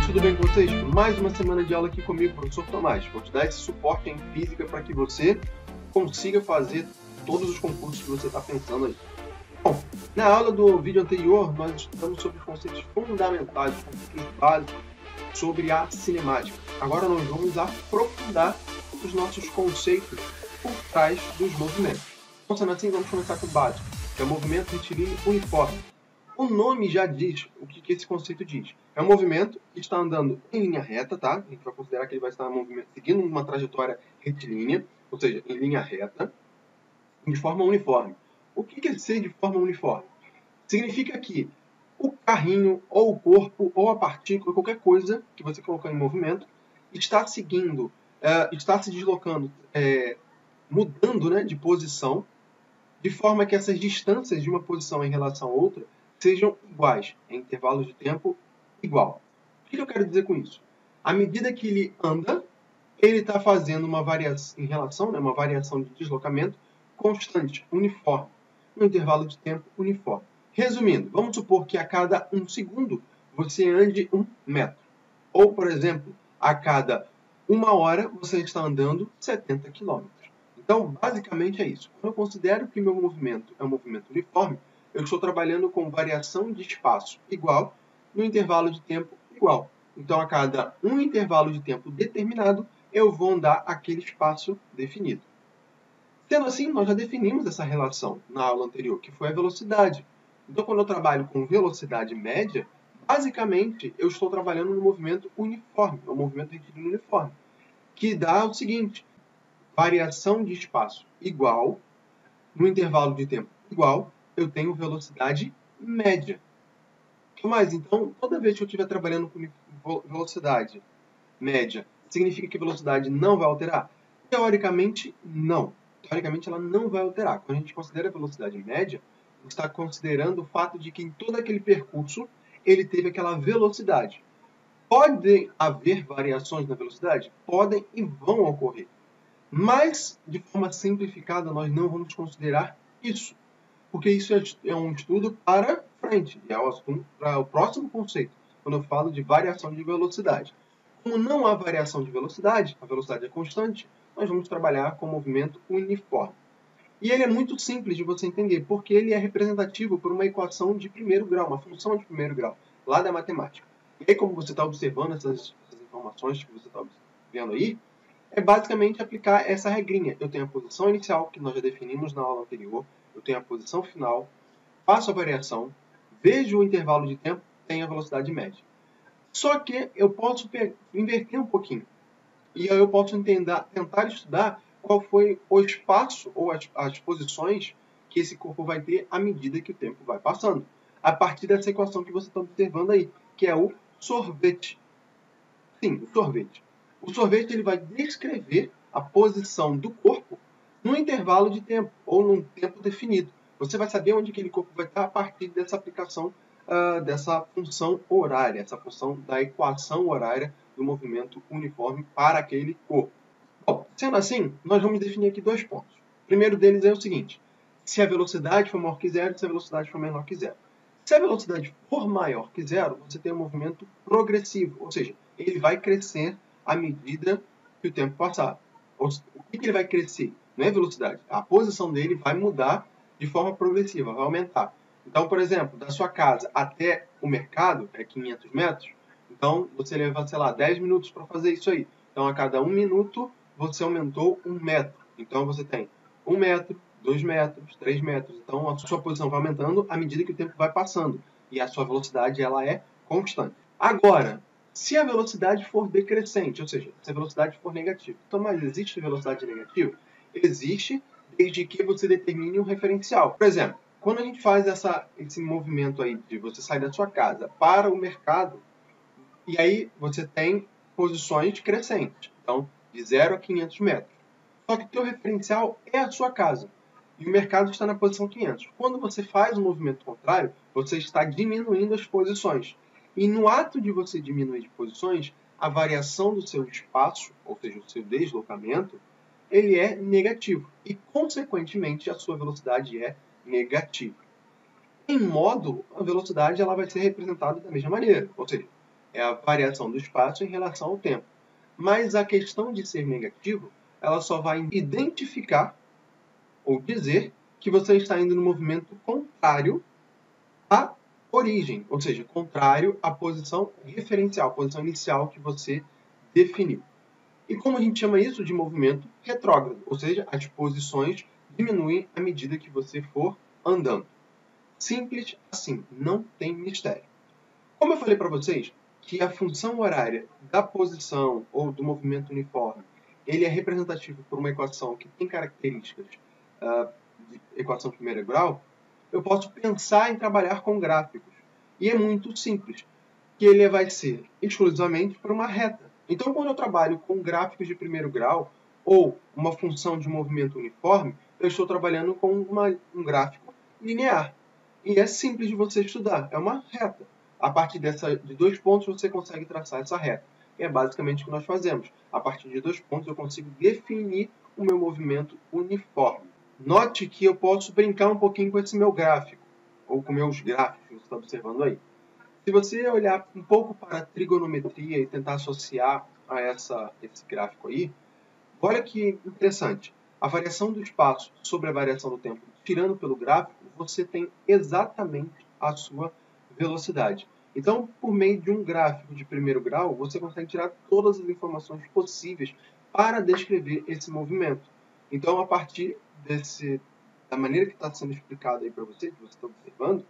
tudo bem com vocês? Mais uma semana de aula aqui comigo, professor Tomás. Vou te dar esse suporte em física para que você consiga fazer todos os concursos que você está pensando aí. Bom, na aula do vídeo anterior, nós estudamos sobre os conceitos fundamentais, conceitos básicos sobre a cinemática. Agora nós vamos aprofundar os nossos conceitos por trás dos movimentos. Então, sendo assim, vamos começar com o básico, que é o movimento retilíneo uniforme. O nome já diz o que esse conceito diz. É um movimento que está andando em linha reta, tá? A gente vai considerar que ele vai estar seguindo uma trajetória retilínea, ou seja, em linha reta, de forma uniforme. O que é ser de forma uniforme? Significa que o carrinho, ou o corpo, ou a partícula, qualquer coisa que você colocar em movimento, está seguindo, está se deslocando, mudando, né, de posição, de forma que essas distâncias de uma posição em relação a outra sejam iguais, em intervalos de tempo igual. O que eu quero dizer com isso? À medida que ele anda, ele está fazendo uma variação em relação, né, uma variação de deslocamento constante, uniforme, no intervalo de tempo uniforme. Resumindo, vamos supor que a cada 1 segundo você ande 1 metro. Ou, por exemplo, a cada 1 hora você está andando 70 km. Então, basicamente é isso. Quando eu considero que meu movimento é um movimento uniforme, eu estou trabalhando com variação de espaço igual no intervalo de tempo igual. Então, a cada um intervalo de tempo determinado, eu vou andar aquele espaço definido. Sendo assim, nós já definimos essa relação na aula anterior, que foi a velocidade. Então, quando eu trabalho com velocidade média, basicamente, eu estou trabalhando no movimento uniforme, no movimento retilíneo uniforme, que dá o seguinte: variação de espaço igual, no intervalo de tempo igual, eu tenho velocidade média. Mas, então, toda vez que eu estiver trabalhando com velocidade média, significa que a velocidade não vai alterar? Teoricamente, não. Teoricamente, ela não vai alterar. Quando a gente considera a velocidade média, está considerando o fato de que em todo aquele percurso, ele teve aquela velocidade. Podem haver variações na velocidade? Podem e vão ocorrer. Mas, de forma simplificada, nós não vamos considerar isso, porque isso é um estudo para frente, é um assunto para o próximo conceito, quando eu falo de variação de velocidade. Como não há variação de velocidade, a velocidade é constante, nós vamos trabalhar com movimento uniforme. E ele é muito simples de você entender, porque ele é representativo por uma equação de primeiro grau, uma função de primeiro grau, lá da matemática. E aí, como você está observando essas informações que você está vendo aí, é basicamente aplicar essa regrinha. Eu tenho a posição inicial, que nós já definimos na aula anterior, eu tenho a posição final, faço a variação, vejo o intervalo de tempo, tenho a velocidade média. Só que eu posso inverter um pouquinho. E aí eu posso tentar estudar qual foi o espaço ou as posições que esse corpo vai ter à medida que o tempo vai passando. A partir dessa equação que você está observando aí, que é o sorvete. Sim, o sorvete. O sorvete ele vai descrever a posição do corpo num intervalo de tempo, ou num tempo definido. Você vai saber onde aquele corpo vai estar a partir dessa aplicação dessa função horária, essa função da equação horária do movimento uniforme para aquele corpo. Bom, sendo assim, nós vamos definir aqui 2 pontos. O primeiro deles é o seguinte: se a velocidade for maior que zero, se a velocidade for menor que zero. Se a velocidade for maior que zero, você tem um movimento progressivo, ou seja, ele vai crescer à medida que o tempo passar. O que ele vai crescer? Não é a velocidade. A posição dele vai mudar de forma progressiva, vai aumentar. Então, por exemplo, da sua casa até o mercado, é 500 metros, então você leva, sei lá, 10 minutos para fazer isso aí. Então, a cada 1 minuto, você aumentou 1 metro. Então, você tem 1 metro, 2 metros, 3 metros. Então, a sua posição vai aumentando à medida que o tempo vai passando. E a sua velocidade ela é constante. Agora, se a velocidade for decrescente, ou seja, se a velocidade for negativa. Então, mas existe velocidade negativa? Existe, desde que você determine um referencial. Por exemplo, quando a gente faz esse movimento aí de você sair da sua casa para o mercado, e aí você tem posições crescentes. Então, de 0 a 500 metros. Só que o teu referencial é a sua casa. E o mercado está na posição 500. Quando você faz o movimento contrário, você está diminuindo as posições. E no ato de você diminuir de posições, a variação do seu espaço, ou seja, o seu deslocamento, ele é negativo. E, consequentemente, a sua velocidade é negativa. Em módulo, a velocidade ela vai ser representada da mesma maneira. Ou seja, é a variação do espaço em relação ao tempo. Mas a questão de ser negativo, ela só vai identificar ou dizer que você está indo no movimento contrário à origem, ou seja, contrário à posição referencial, a posição inicial que você definiu. E como a gente chama isso? De movimento retrógrado, ou seja, as posições diminuem à medida que você for andando. Simples assim, não tem mistério. Como eu falei para vocês, que a função horária da posição ou do movimento uniforme, ele é representativo por uma equação que tem características de equação de primeiro grau, eu posso pensar em trabalhar com gráficos. E é muito simples, que ele vai ser exclusivamente por uma reta. Então, quando eu trabalho com gráficos de primeiro grau, ou uma função de movimento uniforme, eu estou trabalhando com um gráfico linear. E é simples de você estudar, é uma reta. A partir de 2 pontos você consegue traçar essa reta. E é basicamente o que nós fazemos. A partir de 2 pontos eu consigo definir o meu movimento uniforme. Note que eu posso brincar um pouquinho com esse meu gráfico, ou com meus gráficos que você está observando aí. Se você olhar um pouco para a trigonometria e tentar associar a esse gráfico aí, olha que interessante. A variação do espaço sobre a variação do tempo, tirando pelo gráfico, você tem exatamente a sua velocidade. Então, por meio de um gráfico de primeiro grau, você consegue tirar todas as informações possíveis para descrever esse movimento. Então, a partir da maneira que está sendo explicado aí para você, que você está observando,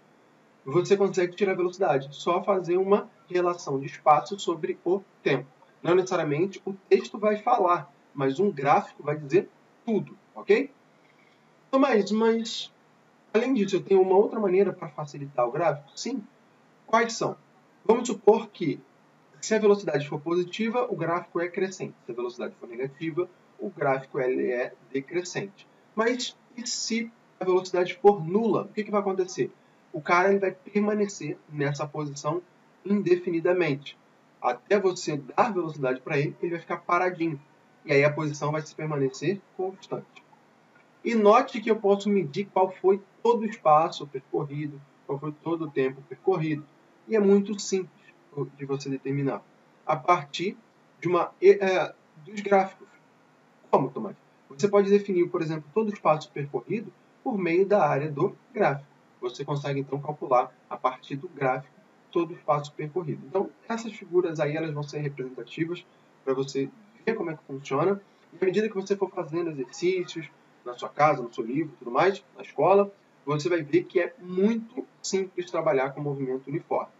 você consegue tirar a velocidade. Só fazer uma relação de espaço sobre o tempo. Não necessariamente o texto vai falar, mas um gráfico vai dizer tudo, ok? Então, mas além disso, eu tenho uma outra maneira para facilitar o gráfico? Sim. Quais são? Vamos supor que, se a velocidade for positiva, o gráfico é crescente. Se a velocidade for negativa, o gráfico é decrescente. Mas e se a velocidade for nula? O que vai acontecer? O cara ele vai permanecer nessa posição indefinidamente. Até você dar velocidade para ele, ele vai ficar paradinho. E aí a posição vai se permanecer constante. E note que eu posso medir qual foi todo o espaço percorrido, qual foi todo o tempo percorrido. E é muito simples de você determinar. A partir dos gráficos. Como, Tomás? Você pode definir, por exemplo, todo o espaço percorrido por meio da área do gráfico. Você consegue, então, calcular, a partir do gráfico, todo o espaço percorrido. Então, essas figuras aí elas vão ser representativas para você ver como é que funciona. E à medida que você for fazendo exercícios na sua casa, no seu livro e tudo mais, na escola, você vai ver que é muito simples trabalhar com movimento uniforme.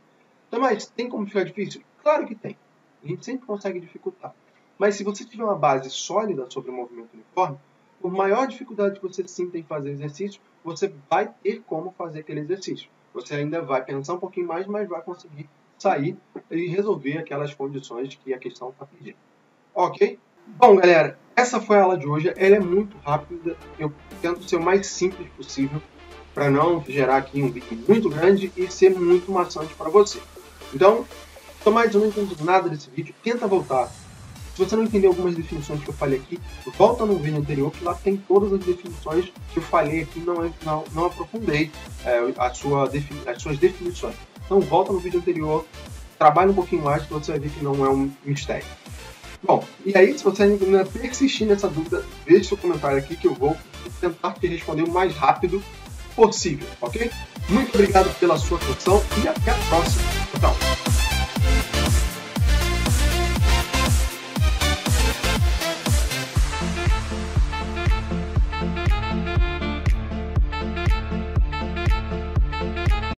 Então, mas tem como ficar difícil? Claro que tem. A gente sempre consegue dificultar. Mas se você tiver uma base sólida sobre o movimento uniforme, por maior dificuldade que você sinta em fazer exercício, você vai ter como fazer aquele exercício. Você ainda vai pensar um pouquinho mais, mas vai conseguir sair e resolver aquelas condições que a questão está pedindo. Ok? Bom, galera, essa foi a aula de hoje. Ela é muito rápida. Eu tento ser o mais simples possível para não gerar aqui um vídeo muito grande e ser muito maçante para você. Então, Tomás, eu não entendi nada desse vídeo. Tenta voltar. Se você não entendeu algumas definições que eu falei aqui, volta no vídeo anterior, que lá tem todas as definições que eu falei aqui, não aprofundei as suas definições. Então volta no vídeo anterior, trabalha um pouquinho mais, que você vai ver que não é um mistério. Bom, e aí, se você ainda persistir nessa dúvida, deixe seu comentário aqui que eu vou tentar te responder o mais rápido possível, ok? Muito obrigado pela sua atenção e até a próxima. Tchau!